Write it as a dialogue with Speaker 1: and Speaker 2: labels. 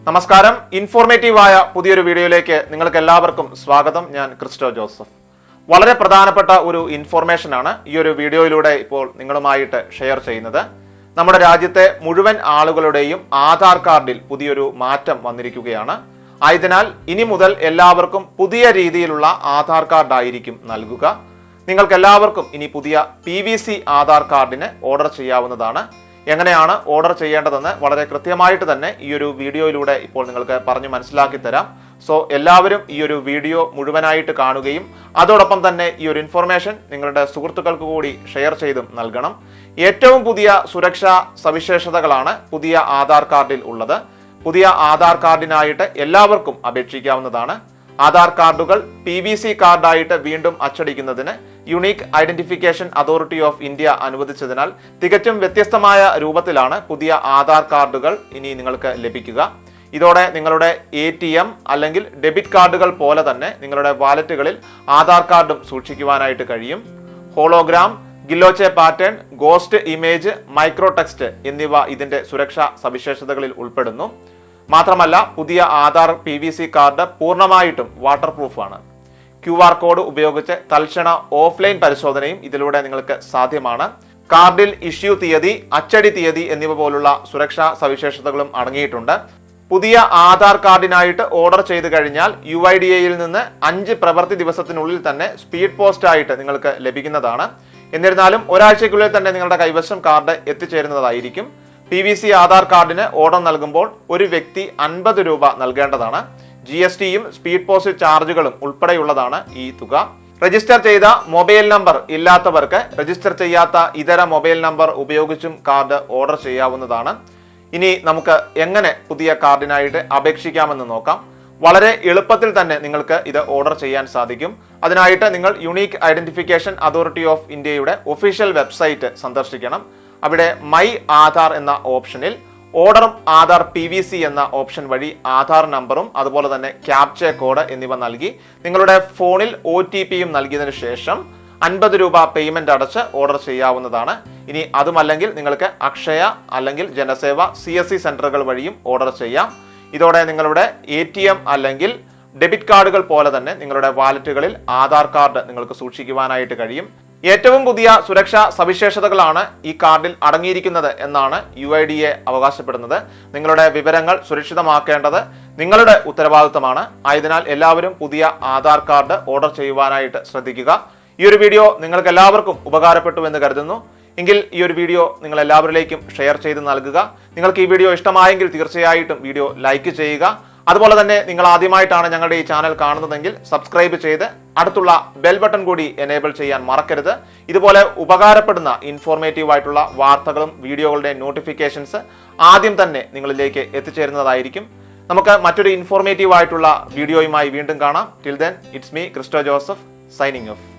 Speaker 1: നമസ്കാരം. ഇൻഫോർമേറ്റീവായ പുതിയൊരു വീഡിയോയിലേക്ക് നിങ്ങൾക്ക് എല്ലാവർക്കും സ്വാഗതം. ഞാൻ ക്രിസ്റ്റോ ജോസഫ്. വളരെ പ്രധാനപ്പെട്ട ഒരു ഇൻഫോർമേഷനാണ് ഈ ഒരു വീഡിയോയിലൂടെ ഇപ്പോൾ നിങ്ങളുമായിട്ട് ഷെയർ ചെയ്യുന്നത്. നമ്മുടെ രാജ്യത്തെ മുഴുവൻ ആളുകളുടെയും ആധാർ കാർഡിൽ പുതിയൊരു മാറ്റം വന്നിരിക്കുകയാണ്. ആയതിനാൽ ഇനി മുതൽ എല്ലാവർക്കും പുതിയ രീതിയിലുള്ള ആധാർ കാർഡ് ആയിരിക്കും നൽകുക. നിങ്ങൾക്ക് എല്ലാവർക്കും ഇനി പുതിയ PVC ആധാർ കാർഡിന് ഓർഡർ ചെയ്യാവുന്നതാണ്. എങ്ങനെയാണ് ഓർഡർ ചെയ്യേണ്ടതെന്ന് വളരെ കൃത്യമായിട്ട് തന്നെ ഈ ഒരു വീഡിയോയിലൂടെ ഇപ്പോൾ നിങ്ങൾക്ക് പറഞ്ഞു മനസ്സിലാക്കി തരാം. സോ എല്ലാവരും ഈ ഒരു വീഡിയോ മുഴുവനായിട്ട് കാണുകയും അതോടൊപ്പം തന്നെ ഈ ഒരു ഇൻഫർമേഷൻ നിങ്ങളുടെ സുഹൃത്തുക്കൾക്ക് കൂടി ഷെയർ ചെയ്തും നൽകണം. ഏറ്റവും പുതിയ സുരക്ഷാ സവിശേഷതകളാണ് പുതിയ ആധാർ കാർഡിൽ ഉള്ളത്. പുതിയ ആധാർ കാർഡിനായിട്ട് എല്ലാവർക്കും അപേക്ഷിക്കാവുന്നതാണ്. ആധാർ കാർഡുകൾ PVC കാർഡായിട്ട് വീണ്ടും അച്ചടിക്കുന്നതിന് unique identification authority of India അനുവദിച്ചതിനാൽ തികച്ചും വ്യത്യസ്തമായ രൂപത്തിലാണ് പുതിയ ആധാർ കാർഡുകൾ ഇനി നിങ്ങൾക്ക് ലഭിക്കുക. ഇതോടെ നിങ്ങളുടെ ATM അല്ലെങ്കിൽ ഡെബിറ്റ് കാർഡുകൾ പോലെ തന്നെ നിങ്ങളുടെ വാലറ്റുകളിൽ ആധാർ കാർഡും സൂക്ഷിക്കുവാനായിട്ട് കഴിയും. Hologram, ഗില്ലോച്ചെ pattern, ghost image, micro text എന്നിവ ഇതിന്റെ സുരക്ഷാ സവിശേഷതകളിൽ ഉൾപ്പെടുന്നു. മാത്രമല്ല പുതിയ ആധാർ PVC കാർഡ് പൂർണ്ണമായിട്ടും വാട്ടർ പ്രൂഫാണ്. QR കോഡ് ഉപയോഗിച്ച് തൽക്ഷണ ഓഫ്ലൈൻ പരിശോധനയും ഇതിലൂടെ നിങ്ങൾക്ക് സാധ്യമാണ്. കാർഡിൽ ഇഷ്യൂ തീയതി, അച്ചടി തീയതി എന്നിവ പോലുള്ള സുരക്ഷാ സവിശേഷതകളും അടങ്ങിയിട്ടുണ്ട്. പുതിയ ആധാർ കാർഡിനായിട്ട് ഓർഡർ ചെയ്തു കഴിഞ്ഞാൽ UIDAയിൽ നിന്ന് 5 പ്രവൃത്തി ദിവസത്തിനുള്ളിൽ തന്നെ സ്പീഡ് പോസ്റ്റ് ആയിട്ട് നിങ്ങൾക്ക് ലഭിക്കുന്നതാണ്. എന്നിരുന്നാലും ഒരാഴ്ചയ്ക്കുള്ളിൽ തന്നെ നിങ്ങളുടെ കൈവശം കാർഡ് എത്തിച്ചേരുന്നതായിരിക്കും. PVC ആധാർ കാർഡിന് ഓർഡർ നൽകുമ്പോൾ ഒരു വ്യക്തി 50 രൂപ നൽകേണ്ടതാണ്. GSTയും സ്പീഡ് പോസ്റ്റ് ചാർജുകളും ഉൾപ്പെടെയുള്ളതാണ് ഈ തുക. രജിസ്റ്റർ ചെയ്ത മൊബൈൽ നമ്പർ ഇല്ലാത്തവർക്ക് രജിസ്റ്റർ ചെയ്യാത്ത ഇതര മൊബൈൽ നമ്പർ ഉപയോഗിച്ചും കാർഡ് ഓർഡർ ചെയ്യാവുന്നതാണ്. ഇനി നമുക്ക് എങ്ങനെ പുതിയ കാർഡിനായിട്ട് അപേക്ഷിക്കാമെന്ന് നോക്കാം. വളരെ എളുപ്പത്തിൽ തന്നെ നിങ്ങൾക്ക് ഇത് ഓർഡർ ചെയ്യാൻ സാധിക്കും. അതിനായിട്ട് നിങ്ങൾ യുണീക്ക് ഐഡന്റിഫിക്കേഷൻ അതോറിറ്റി ഓഫ് ഇന്ത്യയുടെ ഒഫീഷ്യൽ വെബ്സൈറ്റ് സന്ദർശിക്കണം. അവിടെ മൈ ആധാർ എന്ന ഓപ്ഷനിൽ ഓർഡർ ആധാർ PVC എന്ന ഓപ്ഷൻ വഴി ആധാർ നമ്പറും അതുപോലെ തന്നെ ക്യാപ്ച കോഡ് എന്നിവ നൽകി നിങ്ങളുടെ ഫോണിൽ OTPയും നൽകിയതിനു ശേഷം 50 രൂപ പേയ്മെന്റ് അടച്ച് ഓർഡർ ചെയ്യാവുന്നതാണ്. ഇനി അതുമല്ലെങ്കിൽ നിങ്ങൾക്ക് അക്ഷയ അല്ലെങ്കിൽ ജനസേവ CSC സെന്ററുകൾ വഴിയും ഓർഡർ ചെയ്യാം. ഇതോടെ നിങ്ങളുടെ ATM അല്ലെങ്കിൽ ഡെബിറ്റ് കാർഡുകൾ പോലെ തന്നെ നിങ്ങളുടെ വാലറ്റുകളിൽ ആധാർ കാർഡ് നിങ്ങൾക്ക് സൂക്ഷിക്കുവാനായിട്ട് കഴിയും. ഏറ്റവും പുതിയ സുരക്ഷാ സവിശേഷതകളാണ് ഈ കാർഡിൽ അടങ്ങിയിരിക്കുന്നത് എന്നാണ് UIDA അവകാശപ്പെടുന്നത്. നിങ്ങളുടെ വിവരങ്ങൾ സുരക്ഷിതമാക്കേണ്ടത് നിങ്ങളുടെ ഉത്തരവാദിത്തമാണ്. ആയതിനാൽ എല്ലാവരും പുതിയ ആധാർ കാർഡ് ഓർഡർ ചെയ്യുവാനായിട്ട് ശ്രദ്ധിക്കുക. ഈ ഒരു വീഡിയോ നിങ്ങൾക്ക് എല്ലാവർക്കും ഉപകാരപ്പെട്ടു എന്ന് കരുതുന്നു. എങ്കിൽ ഈ ഒരു വീഡിയോ നിങ്ങൾ എല്ലാവരിലേക്കും ഷെയർ ചെയ്ത് നൽകുക. നിങ്ങൾക്ക് ഈ വീഡിയോ ഇഷ്ടമായെങ്കിൽ തീർച്ചയായിട്ടും വീഡിയോ ലൈക്ക് ചെയ്യുക. അതുപോലെ തന്നെ നിങ്ങൾ ആദ്യമായിട്ടാണ് ഞങ്ങളുടെ ഈ ചാനൽ കാണുന്നതെങ്കിൽ സബ്സ്ക്രൈബ് ചെയ്ത് അടുത്തുള്ള ബെൽ ബട്ടൺ കൂടി എനേബിൾ ചെയ്യാൻ മറക്കരുത്. ഇതുപോലെ ഉപകാരപ്പെടുന്ന ഇൻഫോർമേറ്റീവ് ആയിട്ടുള്ള വാർത്തകളും വീഡിയോകളുടെ നോട്ടിഫിക്കേഷൻസ് ആദ്യം തന്നെ നിങ്ങളിലേക്ക് എത്തിച്ചേരുന്നതായിരിക്കും. നമുക്ക് മറ്റൊരു ഇൻഫോർമേറ്റീവ് ആയിട്ടുള്ള വീഡിയോയുമായി വീണ്ടും കാണാം. Till then it's me Christo Joseph signing of.